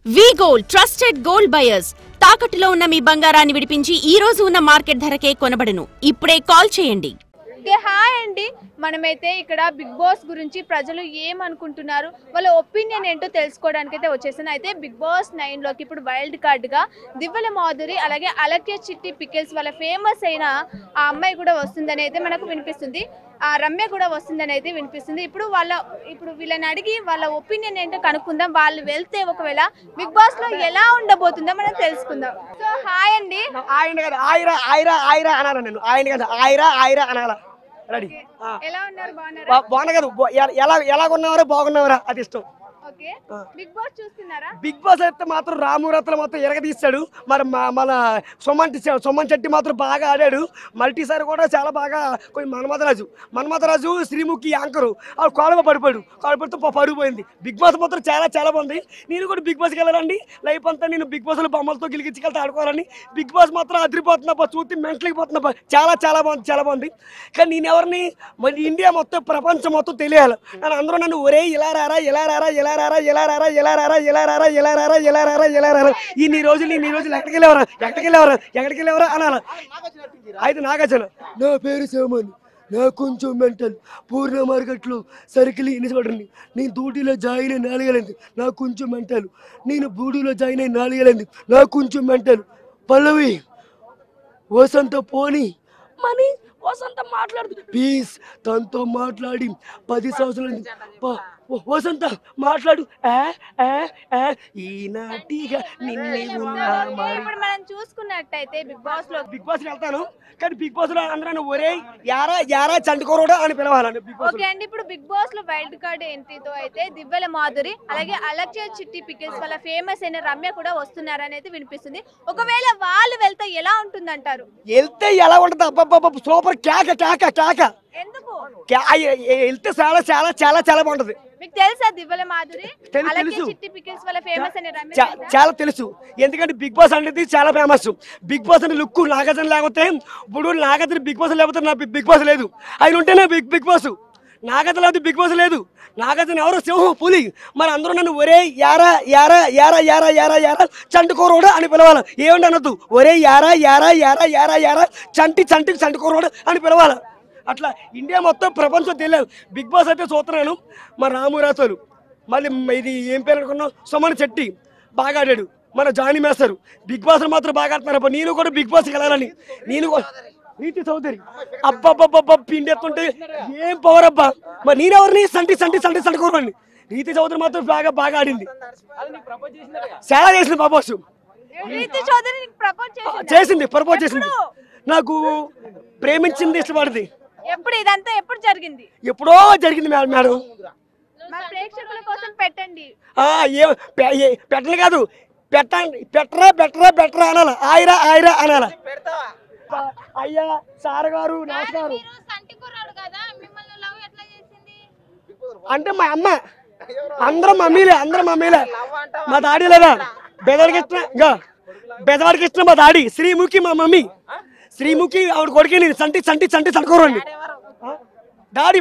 వి gold trusted gold buyers తాకట్టులో ఉన్న మీ బంగారాన్ని విడిపించి ఈ రోజు ఉన్న మార్కెట్ ధరకే కొనబడును. ఇప్పుడే కాల్ చేయండి. హాయ్ అండి, మనమైతే ఇక్కడ బిగ్ బాస్ గురించి ప్రజలు ఏమనుకుంటున్నారు, వాళ్ళ ఒపీనియన్ ఏంటో తెలుసుకోవడానికి అయితే వచ్చేసాను. అయితే బిగ్ బాస్ 9లోకి ఇప్పుడు వైల్డ్ కార్డ్గా దివ్వెల మాధురి అలాగే అలక్య చిట్టి పికిల్స్ వాళ్ళ ఫేమస్ అయిన ఆ అమ్మాయి కూడా వస్తుందని అయితే మనకు వినిపిస్తుంది. ఆ రమ్య కూడా వస్తుందని అయితే వినిపిస్తుంది. ఇప్పుడు వీళ్ళని అడిగి వాళ్ళ ఒపీనియన్ ఏంటో కనుక్కుందాం. వాళ్ళు వెళ్తే ఒకవేళ బిగ్ బాస్ లో ఎలా ఉండబోతుందో మనం తెలుసుకుందాం. సో హాయ్ అండి. ఎలా ఉన్నారు? బాగున్నారా అది ఇష్టం. బిగ్ బాస్ చూస్తున్నారా? బిగ్ బాస్ అయితే మాత్రం రామురత్న మొత్తం ఎరగదీస్తాడు. మరి మన సుమన్ శెట్టి మాత్రం బాగా ఆడాడు. మల్టీసారి కూడా చాలా బాగా కొంచెం మన్మథరాజు శ్రీముఖి యాంకరు కాలువ పడిపోయాడు. కాలుపడితో పడిపోయింది. బిగ్ బాస్ మాత్రం చాలా చాలా బాగుంది. నేను కూడా బిగ్ బాస్కి వెళ్ళాలండి. లైఫ్ అంతా నేను బిగ్ బాస్లో బొమ్మలతో గిలిగించుకెళ్తే ఆడుకోవాలని. బిగ్ బాస్ మాత్రం అదిరిపోతున్నా, చూసి మెంటల్కి పోతున్నా. చాలా చాలా బాగుంది. కానీ నేను ఎవరిని మరి ఇండియా మొత్తం ప్రపంచం మొత్తం తెలియాలి. కానీ అందరూ నన్ను ఒరే ఇలా రారా ఇన్ని రోజులు ఎక్కడికి వెళ్ళేవరా అనాల. అయితే నాగార్జున, నా పేరు శివమణి, నాకు కొంచెం మెంటల్. పూర్ణ మార్కెట్లో సర్కిల్ ఇనిసబడండి. నేను డ్యూటీలో జాయిన్ అయి 4 ఏళ్ళైంది, నాకు కొంచెం మెంటల్. నేను బూడీలో జాయిన్ అయి 4 ఏళ్ళైంది, నాకు కొంచెం మెంటల్. పల్లవి వసంత పోని మనీ వసంత మాట్లాడుతుంది ప్లీజ్, తనతో మాట్లాడి 10 సంవత్సరాలు. వసంత మాట్లాడు. ఈనాటిగా మనం చూసుకున్నట్టయితే బిగ్ బాస్ వెళ్తాను. కానీ బిగ్ బాస్ లో అందరూ ఒరే యారా చండుకోరోడా అని పిలవాలని. ఓకే అండి, ఇప్పుడు బిగ్ బాస్ లో వైల్డ్ కార్డ్ ఎంట్రీతో అయితే దివ్వెల మాధురి అలాగే అలక్య చిట్టి పికిల్స్ వాళ్ళ ఫేమస్ అయిన రమ్య కూడా వస్తున్నారని అయితే వినిపిస్తుంది. ఒకవేళ వాళ్ళు వెళ్తే ఎలా ఉంటుందంటారు? వెళ్తే ఎలా ఉంటుంది? అబ్బబ్బ సూపర్ కేక. ఎందుకు వెళ్తే చాలా చాలా చాలా చాలా బాగుంటది. మీకు తెలుసా దివ్వెల మాధురి అలక్య చిట్టి పికిల్స్ వాళ్ళ ఫేమస్ అయిన రమ్య? చాలా తెలుసు. ఎందుకంటే బిగ్ బాస్ అనేది చాలా ఫేమస్. బిగ్ బాస్ అంటే లుక్ నాగార్జున లేకపోతే, ఇప్పుడు నాగార్జున బిగ్ బాస్ లేకపోతే నా బిగ్ బాస్ లేదు. ఆయన ఉంటేనే బిగ్ బాస్. నాగార్జున లేకపోతే బిగ్ బాస్ లేదు. నాగార్జున ఎవరో సింహం పులి. మరి అందరూ నన్ను ఒరే యారా చంటుకోరోడా అని పిలవాలి. ఏమంటే అనొద్దు. ఒరే యారా చంటుకోరోడా అని పిలవాలి. అట్లా ఇండియా మొత్తం ప్రపంచం తెలియదు. బిగ్ బాస్ అయితే చూస్తున్నాను. మన రామురాతలు, మళ్ళీ ఇది ఏం పేరు అనుకున్నాం, సుమన్ శెట్టి బాగా ఆడాడు. మన జానీ మేస్తారు. బిగ్ బాస్ మాత్రం బాగా ఆడుతున్నారు. నేను కూడా బిగ్ బాస్కి వెళ్ళాలని. నేను రీతి చౌదరి అబ్బబ్బబ్బబ్బ పిండి ఎత్తుంటే ఏం పవర్ అబ్బా. మరి నేనెవరిని సంటి కూరని. రీతి చౌదరి మాత్రం బాగా ఆడింది. చాలా చేసింది బాబాసు. ప్రపోజ్ చేసింది. నాకు ప్రేమించింది, ఇష్టపడింది. ఎప్పుడు జరిగింది? ఎప్పుడో జరిగింది మేడం. ప్రేక్షకుల కోసం పెట్టండి. పెట్టలు కాదు, పెట్టరా అనాల. ఆయరా అనాల. అయ్యా సార్ గారు నమస్కారం. అంటే మా అమ్మ, అందరం మమ్మీలే. మా దాడి లేదా బెదవాడికి ఇచ్చిన మా దాడి శ్రీముఖి, మా మమ్మీ శ్రీముఖి. ఆవిడ కొడుకే నేను సంటి చండుకోరండి డాడీ.